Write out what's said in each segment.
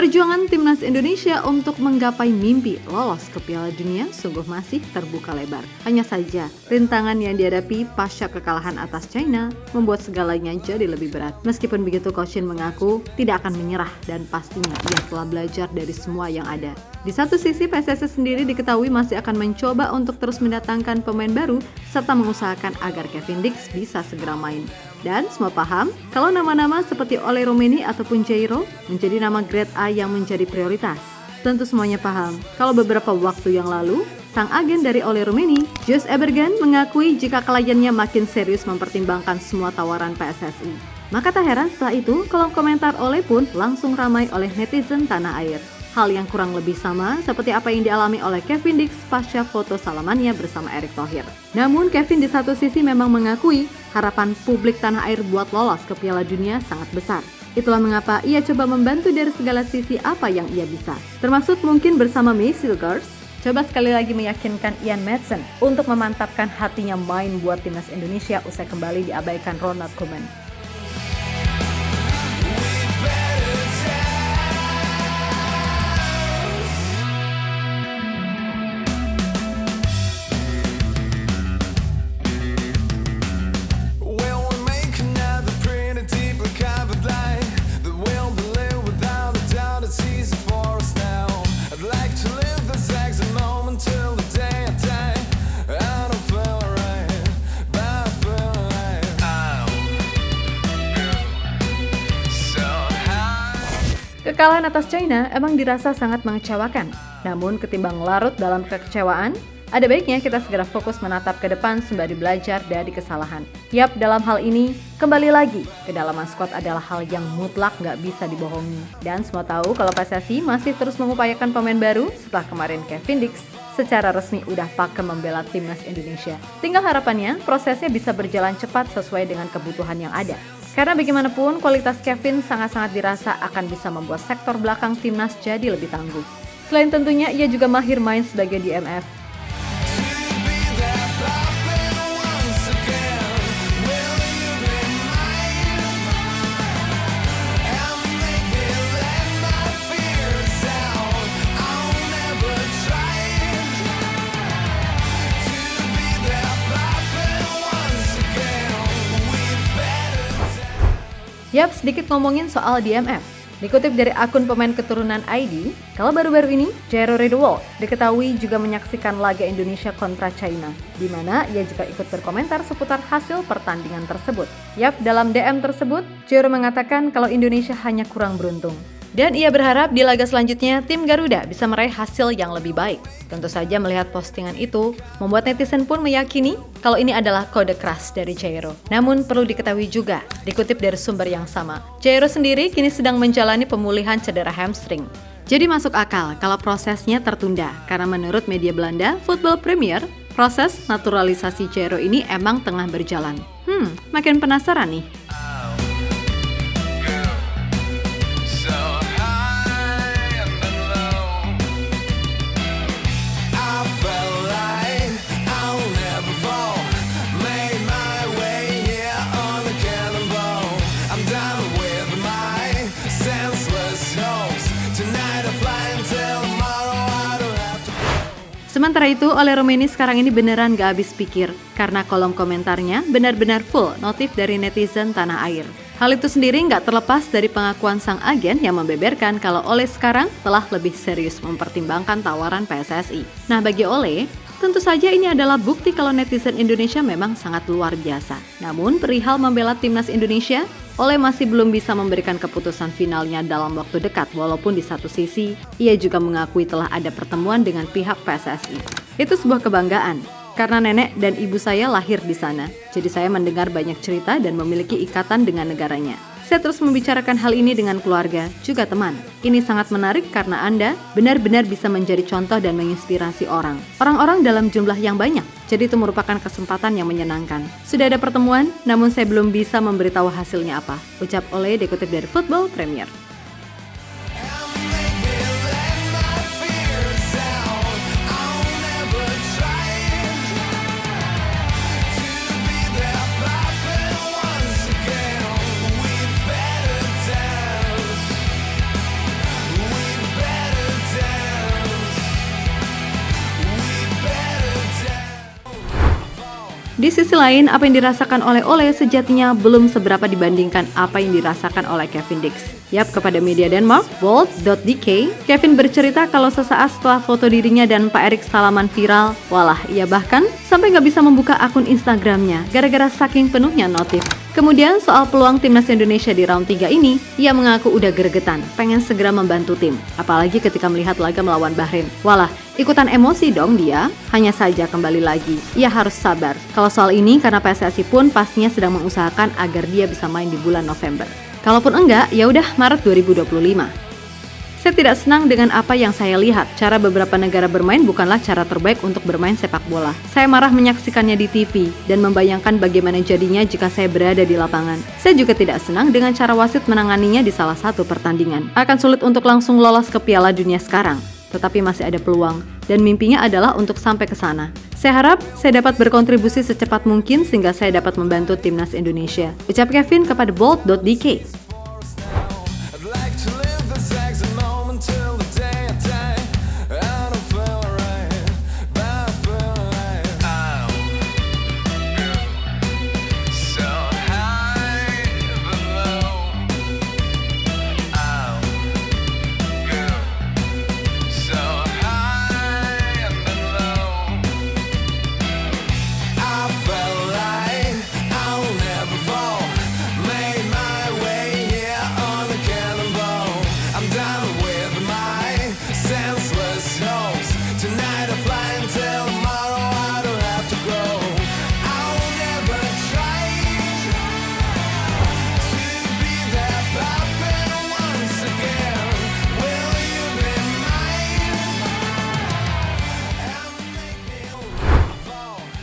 Perjuangan timnas Indonesia untuk menggapai mimpi lolos ke Piala Dunia sungguh masih terbuka lebar. Hanya saja, rintangan yang dihadapi pasca kekalahan atas China membuat segalanya jadi lebih berat. Meskipun begitu, Coach Shin mengaku tidak akan menyerah dan pastinya ia telah belajar dari semua yang ada. Di satu sisi, PSSI sendiri diketahui masih akan mencoba untuk terus mendatangkan pemain baru serta mengusahakan agar Kevin Dix bisa segera main. Dan semua paham kalau nama-nama seperti Ole Roumanie ataupun Jairo menjadi nama grade A yang menjadi prioritas. Tentu semuanya paham kalau beberapa waktu yang lalu, sang agen dari Ole Roumanie, Josh Ebergen, mengakui jika kliennya makin serius mempertimbangkan semua tawaran PSSI. Maka tak heran setelah itu, kolom komentar Ole pun langsung ramai oleh netizen tanah air. Hal yang kurang lebih sama seperti apa yang dialami oleh Kevin Dix pasca foto salamannya bersama Erick Thohir. Namun Kevin di satu sisi memang mengakui harapan publik tanah air buat lolos ke Piala Dunia sangat besar. Itulah mengapa ia coba membantu dari segala sisi apa yang ia bisa. Termasuk mungkin bersama Macy Girls, coba sekali lagi meyakinkan Ian Maatsen untuk memantapkan hatinya main buat timnas Indonesia usai kembali diabaikan Ronald Koeman. Kekalahan atas China emang dirasa sangat mengecewakan. Namun ketimbang larut dalam kekecewaan, ada baiknya kita segera fokus menatap ke depan sembari belajar dari kesalahan. Yap, dalam hal ini, kembali lagi, kedalaman skuad adalah hal yang mutlak nggak bisa dibohongi. Dan semua tahu kalau PSSI masih terus mengupayakan pemain baru setelah kemarin Kevin Dix secara resmi udah pakem membela timnas Indonesia. Tinggal harapannya prosesnya bisa berjalan cepat sesuai dengan kebutuhan yang ada. Karena bagaimanapun kualitas Kevin sangat-sangat dirasa akan bisa membuat sektor belakang timnas jadi lebih tangguh. Selain tentunya ia juga mahir main sebagai DMF. Yap, sedikit ngomongin soal DMF. Dikutip dari akun pemain keturunan ID, kalau baru-baru ini, Jairo Redewald diketahui juga menyaksikan laga Indonesia kontra China, di mana ia juga ikut berkomentar seputar hasil pertandingan tersebut. Yap, dalam DM tersebut, Jairo mengatakan kalau Indonesia hanya kurang beruntung. Dan ia berharap di laga selanjutnya tim Garuda bisa meraih hasil yang lebih baik. Tentu saja melihat postingan itu, membuat netizen pun meyakini kalau ini adalah kode keras dari Jairo. Namun perlu diketahui juga, dikutip dari sumber yang sama, Jairo sendiri kini sedang menjalani pemulihan cedera hamstring. Jadi masuk akal kalau prosesnya tertunda, karena menurut media Belanda, Football Premier, proses naturalisasi Jairo ini emang tengah berjalan. Makin penasaran nih. Sementara itu, Ole Roumanie sekarang ini beneran gak habis pikir karena kolom komentarnya benar-benar full notif dari netizen tanah air. Hal itu sendiri gak terlepas dari pengakuan sang agen yang membeberkan kalau Ole sekarang telah lebih serius mempertimbangkan tawaran PSSI. Nah, bagi Ole, tentu saja ini adalah bukti kalau netizen Indonesia memang sangat luar biasa. Namun, perihal membela timnas Indonesia, Ole masih belum bisa memberikan keputusan finalnya dalam waktu dekat, walaupun di satu sisi, ia juga mengakui telah ada pertemuan dengan pihak PSSI. Itu sebuah kebanggaan, karena nenek dan ibu saya lahir di sana, jadi saya mendengar banyak cerita dan memiliki ikatan dengan negaranya. Saya terus membicarakan hal ini dengan keluarga, juga teman. Ini sangat menarik karena Anda benar-benar bisa menjadi contoh dan menginspirasi orang-orang dalam jumlah yang banyak. Jadi itu merupakan kesempatan yang menyenangkan. Sudah ada pertemuan, namun saya belum bisa memberitahu hasilnya apa, ucap Ole dikutip dari Football Premier. Di sisi lain, apa yang dirasakan oleh Ole sejatinya belum seberapa dibandingkan apa yang dirasakan oleh Kevin Dix. Yap, kepada media Denmark, Bold.dk, Kevin bercerita kalau sesaat setelah foto dirinya dan Pak Erik salaman viral, walah, ia bahkan sampai nggak bisa membuka akun Instagramnya gara-gara saking penuhnya notif. Kemudian soal peluang timnas Indonesia di round 3 ini, ia mengaku udah gregetan, pengen segera membantu tim. Apalagi ketika melihat laga melawan Bahrain. Walah, ikutan emosi dong dia. Hanya saja kembali lagi, ia harus sabar. Kalau soal ini, karena PSSI pun pastinya sedang mengusahakan agar dia bisa main di bulan November. Kalaupun enggak, ya udah Maret 2025. Saya tidak senang dengan apa yang saya lihat. Cara beberapa negara bermain bukanlah cara terbaik untuk bermain sepak bola. Saya marah menyaksikannya di TV dan membayangkan bagaimana jadinya jika saya berada di lapangan. Saya juga tidak senang dengan cara wasit menanganinya di salah satu pertandingan. Akan sulit untuk langsung lolos ke Piala Dunia sekarang, tetapi masih ada peluang dan mimpinya adalah untuk sampai ke sana. Saya harap saya dapat berkontribusi secepat mungkin sehingga saya dapat membantu timnas Indonesia. Ucap Kevin kepada Bold.dk.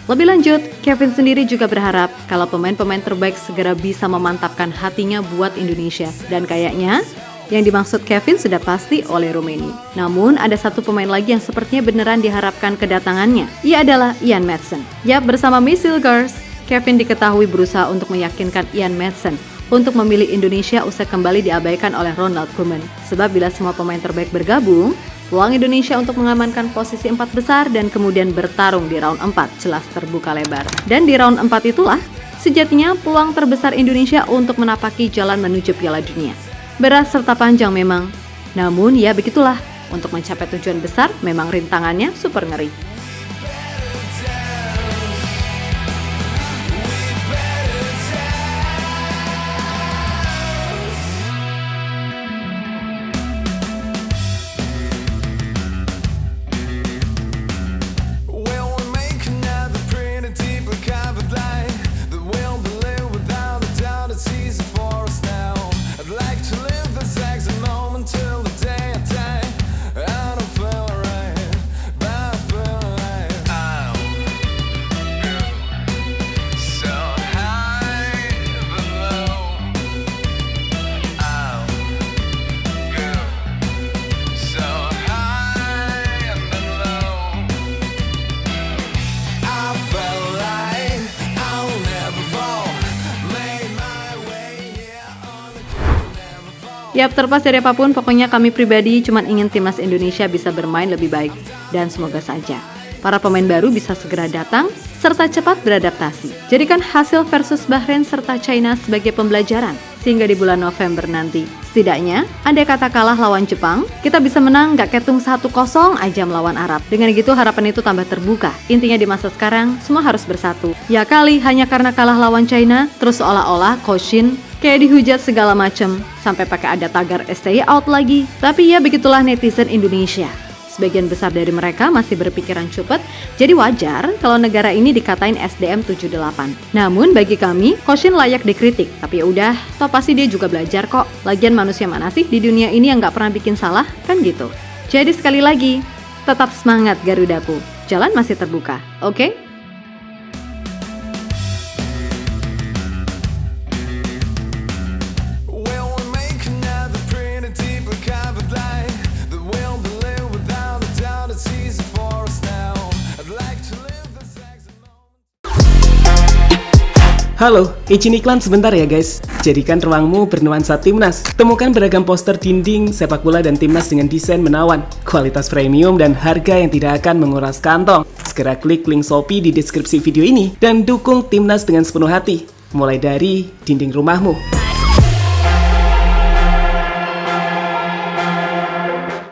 Lebih lanjut, Kevin sendiri juga berharap kalau pemain-pemain terbaik segera bisa memantapkan hatinya buat Indonesia. Dan kayaknya yang dimaksud Kevin sudah pasti oleh Rumeni. Namun ada satu pemain lagi yang sepertinya beneran diharapkan kedatangannya. Ia adalah Ian Maatsen. Yap, bersama Missilegers, Kevin diketahui berusaha untuk meyakinkan Ian Maatsen untuk memilih Indonesia usai kembali diabaikan oleh Ronald Koeman. Sebab bila semua pemain terbaik bergabung, peluang Indonesia untuk mengamankan posisi 4 besar dan kemudian bertarung di round 4 jelas terbuka lebar. Dan di round 4 itulah sejatinya peluang terbesar Indonesia untuk menapaki jalan menuju Piala Dunia. Berat serta panjang memang, namun ya begitulah, untuk mencapai tujuan besar memang rintangannya super ngeri. Yap, terlepas dari apapun, pokoknya kami pribadi cuma ingin timnas Indonesia bisa bermain lebih baik. Dan semoga saja para pemain baru bisa segera datang serta cepat beradaptasi. Jadikan hasil versus Bahrain serta China sebagai pembelajaran sehingga di bulan November nanti, setidaknya andai kata kalah lawan Jepang, kita bisa menang gak ketung 1-0 aja melawan Arab. Dengan gitu harapan itu tambah terbuka. Intinya di masa sekarang semua harus bersatu. Ya kali hanya karena kalah lawan China terus seolah-olah Koshin kayak dihujat segala macem sampai pakai ada tagar STY out lagi. Tapi ya begitulah netizen Indonesia. Sebagian besar dari mereka masih berpikiran cupet, jadi wajar kalau negara ini dikatain SDM 78. Namun bagi kami, Koshin layak dikritik. Tapi ya udah, toh pasti dia juga belajar kok. Lagian manusia mana sih di dunia ini yang gak pernah bikin salah, kan gitu. Jadi sekali lagi, tetap semangat Garudaku. Jalan masih terbuka, oke? Halo, izin iklan sebentar ya guys. Jadikan ruangmu bernuansa timnas. Temukan beragam poster dinding, sepak bola dan timnas dengan desain menawan, kualitas premium dan harga yang tidak akan menguras kantong. Segera klik link Shopee di deskripsi video ini dan dukung timnas dengan sepenuh hati. Mulai dari dinding rumahmu.